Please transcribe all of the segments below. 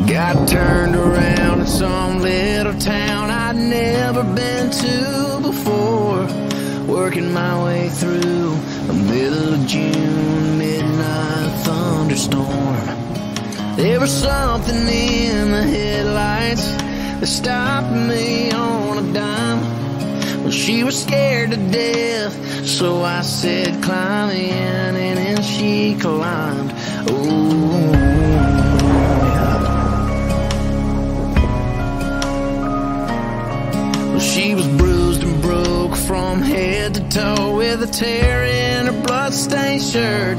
Got turned around in some little town I'd never been to before, working my way through a middle of June midnight thunderstorm. There was something in the headlights that stopped me on a dime. Well, she was scared to death, so I said, climb in, and then she climbed. Oh, she was bruised and broke from head to toe, with a tear in her blood-stained shirt.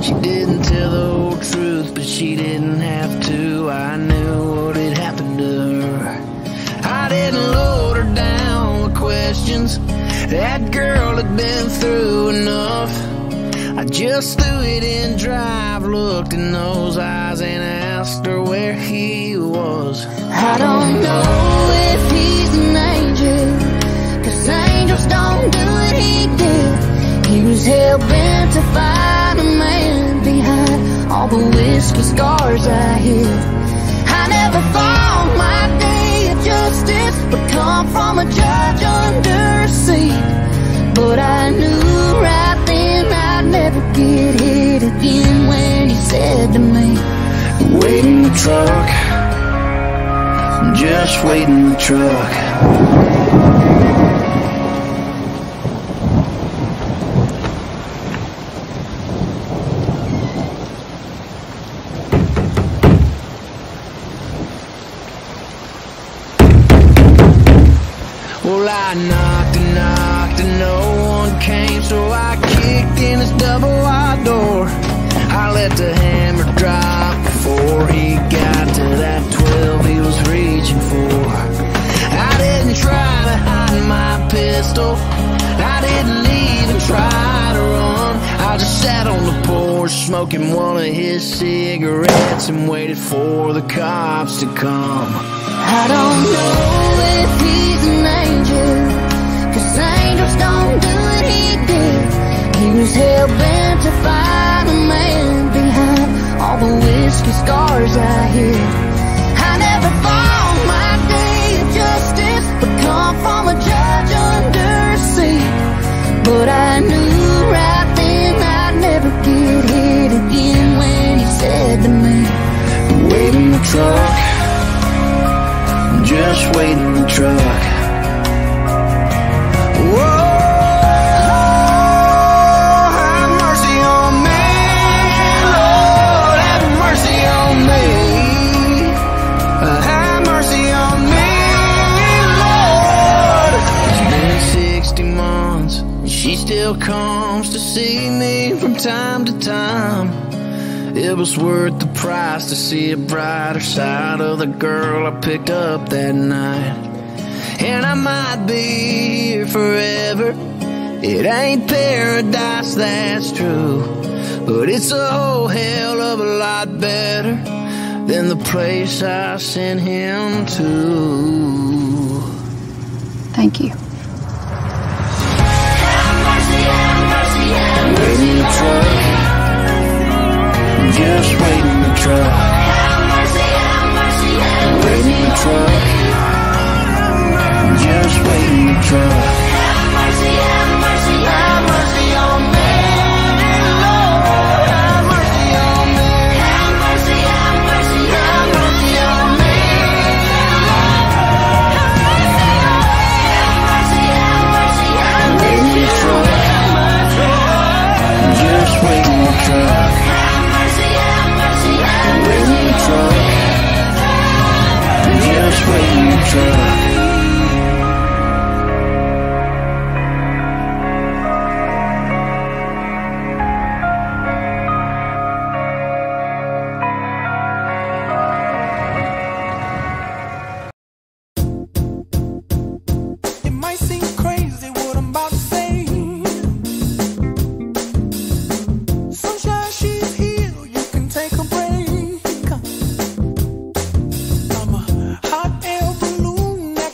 She didn't tell the whole truth, but she didn't have to. I knew what had happened to her. I didn't load her down with questions. That girl had been through enough. I just threw it in drive, looked in those eyes, and asked her where he was. I don't know if he's an angel, 'cause angels don't do what he did. He was hell-bent to find a man behind all the whiskey scars I hid. I never thought my day of justice would come from a judge under a seat, but I knew right then I'd never get hit again when he said to me, wait in the truck, just wait in the truck. Well, I knocked and knocked and no one came, so I kicked in his double-wide door. I let the hammer drop before he got to that 12 he was reaching for. I didn't try to hide my pistol, I didn't even try to run. I just sat on the porch smoking one of his cigarettes and waited for the cops to come. I don't know if he's an angel, 'cause angels don't do what he did. He was hell-bent to find a man behind all the whiskey scars I hid. I never thought my day of justice would come from a judge under a seat, but I knew right then I'd never get hit again when he said to me, wait in the truck, just wait in the truck. Whoa, have mercy on me, Lord, have mercy on me. Have mercy on me, Lord. It's been 60 months, and she still comes to see me from time to time. It was worth the price to see a brighter side of the girl I picked up that night. And I might be here forever, it ain't paradise, that's true, but it's a whole hell of a lot better than the place I sent him to. Thank you. have mercy, have mercy, have mercy Wait in the truck, just wait in the truck. have mercy, have mercy, have Wait in the truck, just wait in the truck. mercy, have mercy, have mercy on me. Lord, have mercy on me. Have mercy, have mercy, have mercy on me. Have mercy, have mercy, have Wait in the truck, just wait in the truck. mercy, have mercy, have Wait in the truck, just wait in the truck. It might seem crazy what I'm about to say. Sunshine, she's here, you can take a break. I'm a hot air balloon that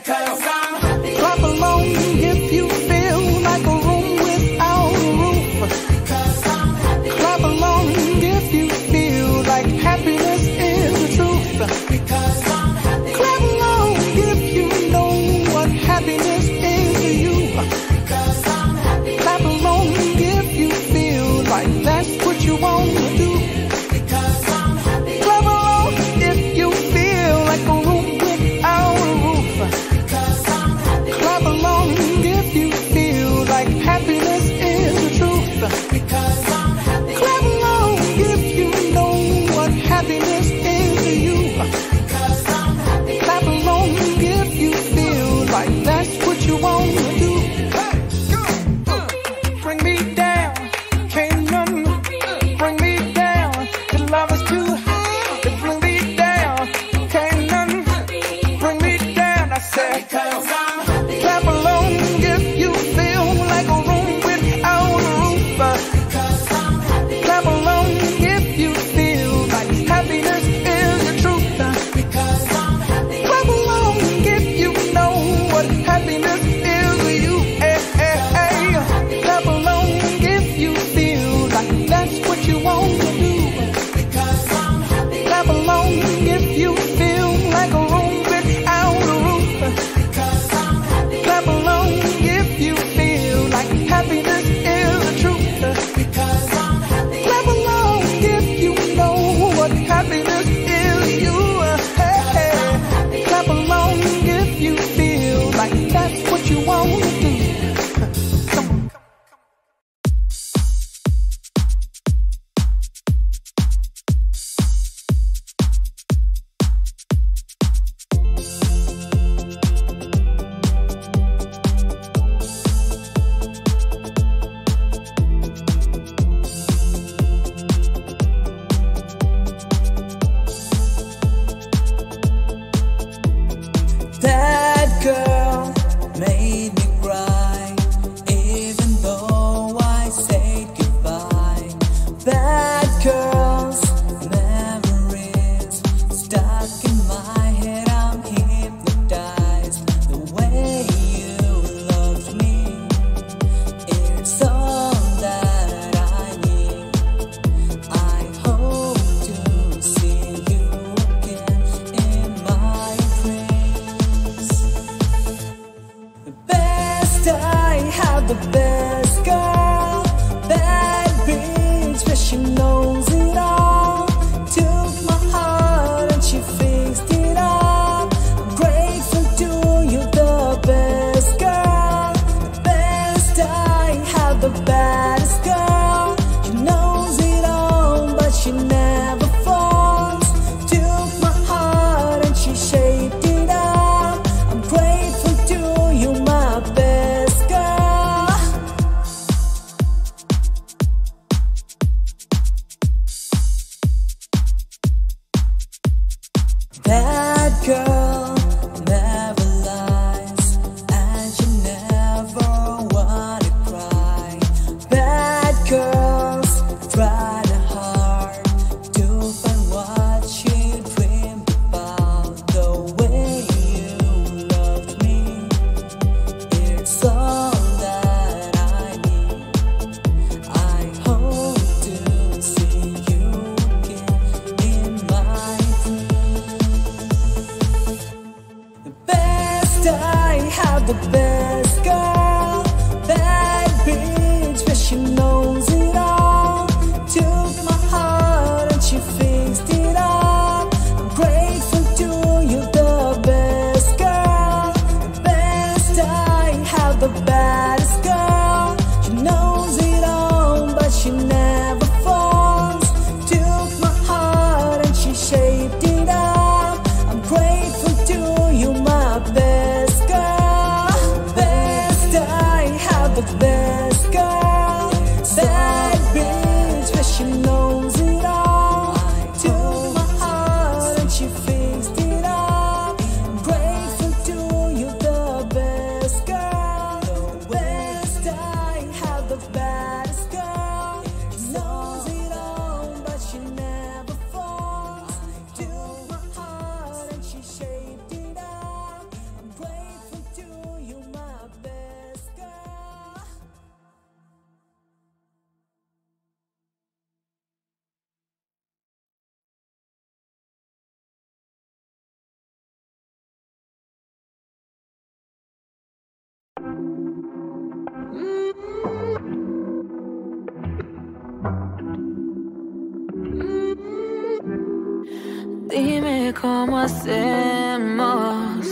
because I'm happy. Clap along if you feel like a room without a roof. Because I'm happy. Clap along if you feel like happiness is the truth. Because I'm happy. Clap along if you know what happiness is to you. Because I'm happy. Clap along if you feel like that's what you want to do. Because I'm happy. Clap along if you feel like a room without a roof. Because I'm happy. Clap along if you feel like happiness is the truth. Because I'm happy. Clap along if you know what happiness is to you. Because I'm happy. Clap along if you feel like that's what you want to do. Hey, go! Bring me down, can't none bring me down. The love is too high to bring me down. Can't none bring me down. I said, because I'm happy. Clap along if you feel like a room without a roof. Because I'm happy. Clap along if you feel like happiness is the truth. Because I'm happy. Clap along if you know what happiness is to you. Hey, hey, hey. Clap along if you feel like that's what you want to do. Because I'm happy. Clap along if you feel like a room without a roof. Because I'm happy. Clap along if you feel like happiness is the truth. Because I'm happy. Clap along if you know what happiness is to you. Hey, hey. Clap along if you feel like that's what you want to do. Come on. That girl made me cry, even though I said goodbye. Bad girls, memories stuck in my head. I'm hypnotized. The way you loved me, it's all that I need. I hope to see you again in my dreams. The best I have, the best girl, bad bitch, but she knows it all. Took my heart and she fixed it up. I'm grateful to you, the best girl. The best I have, the baddest girl. She knows it all, but she never falls. Took my heart and she shaped it up. I'm grateful to you, my best girl. That girl never lies, and she never wanna cry. Bad girls try hard to find what she dreamed about. The way you loved me, it's all that I need. I hope to see you again in my dreams. The best I have, the best girl, bad bitch, but she knows it all. Took my heart and she fixed it up. I'm grateful to you, the best girl. The best I have, the baddest girl. She knows it all, but she never falls. Took my heart and she shaped it up. I'm grateful to you, my best girl. Best I have, the best girl. Bad bitch, but she knows it all. Took my heart and she fixed it up. I'm grateful to you, the best girl. The best I have, the baddest girl. She knows it all, but she never falls. Took my heart and she shaped it up. I'm grateful. Dime cómo hacemos.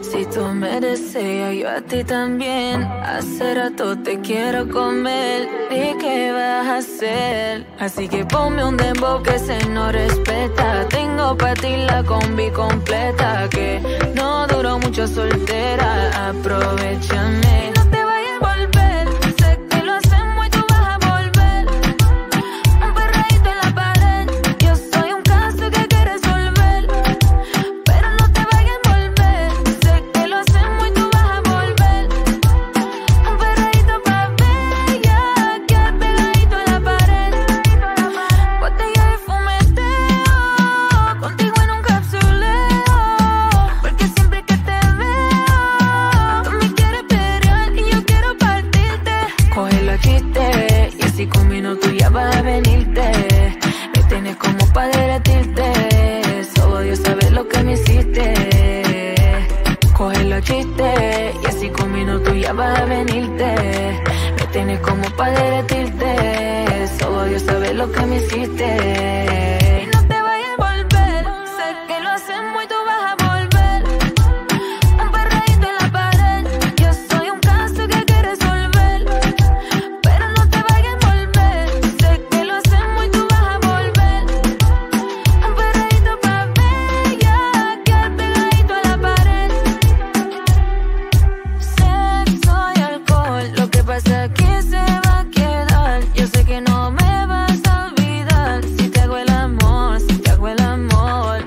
Si tú me deseas, yo a ti también. Hace rato te quiero comer. ¿Y qué vas a hacer? Así que ponme un dembow que se no respeta. Tengo pa' ti la combi completa. Que no duró mucho soltera. Aprovechame. No te vayas a volver. Sé que lo hacemos y tú vas a volver. Un perreíto en la pared. Yo soy un caso que hay que resolver. Pero no te vayas a volver. Sé que lo hacemos y tú vas a volver. Un perreíto pa' bella. Quedar pegadito a la pared. Botella de fumeteo. Contigo en un capsuleo. Porque siempre que te veo, tú me quieres pelear y yo quiero partirte. Coge la chiste y así con minutos ya vas a venirte. Me tienes como pa' derretirte. Solo Dios sabe lo que me hiciste. Coge la chiste y así con minutos ya vas a venirte. Me tienes como pa' derretirte. Solo Dios sabe lo que me hiciste. Y no te vayas a volver. Sé que lo hacemos y tú vas a volver. Un perreíto en la pared. Yo soy un caso que hay que resolver. Pero no te vayas a volver. Sé que lo hacemos y tú vas a volver. Un perreíto pa' bella. Quedar pegadito a la pared. Sexo y alcohol. Lo que pasa aquí se va a quedar. Yo sé que no me vas a olvidar. Si te hago el amor, si te hago el amor.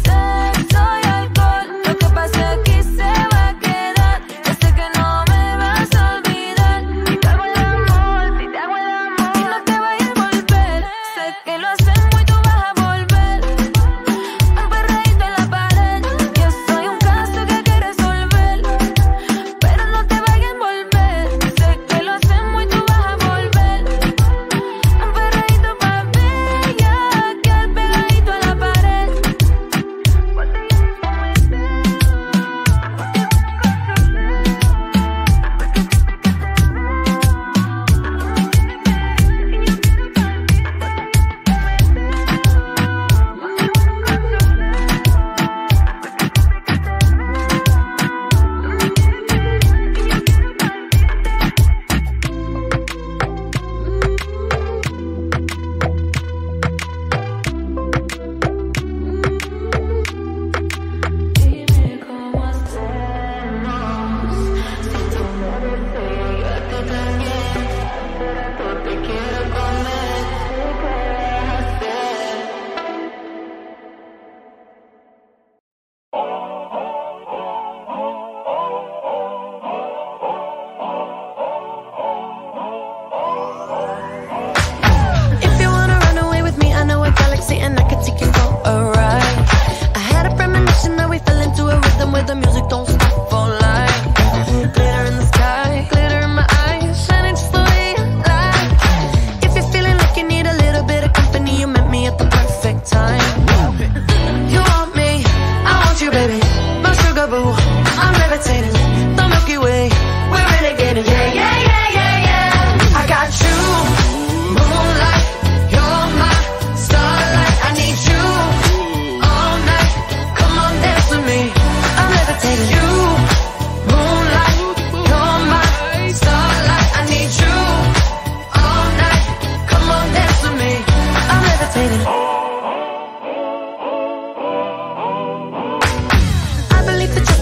Sexo y alcohol. Lo que pasa aquí se va a quedar. Yo sé que no me vas a olvidar. Si te hago el amor, si te hago el amor. Y no te vayas a volver. Sé que lo hacemos y tú vas a volver. Un perreíto en la pared. Yo soy un caso que hay que resolver. Pero no te vayas a volver. Sé que lo hacemos y tú vas a volver. Un perreíto pa' bella. Quedar pegadito a la pared. Dime cómo hacemos. Si tú me deseas, yo a ti también. Hace rato te quiero comer. ¿Qué vas a hacer? If you wanna run away with me, I know a galaxy and I could take you for a ride. I had a premonition that we fell into a rhythm where the music don't stop for life. Glitter in the sky, glitter in my eyes, shining just the way you like. If you're feeling like you need a little bit of company, you met me at the perfect time. You want me, I want you, baby. My sugar boo, I'm levitating. The Milky Way, we're renegading. Yeah, yeah, yeah, yeah, yeah. I got you. Moonlight, you're my starlight. I need you all night. Come on, dance with me. I'm levitating. You, moonlight, you're my starlight. I need you all night. Come on, dance with me. I'm levitating. I believe that you're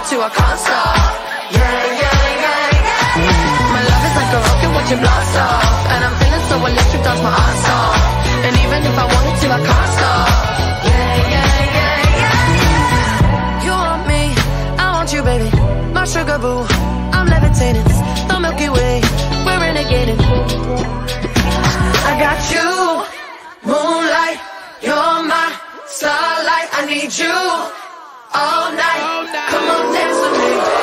to, I can't stop. Yeah, yeah, yeah, yeah. My love is like a rocket watching blast off, and I'm feeling so electric, dance my ass off. And even if I wanted to, I can't stop. Yeah, yeah, yeah, yeah. You want me, I want you, baby. My sugar boo, I'm levitating. The Milky Way, we're renegading. I got you, moonlight, you're my starlight. I need you all night. Come on, dance with me.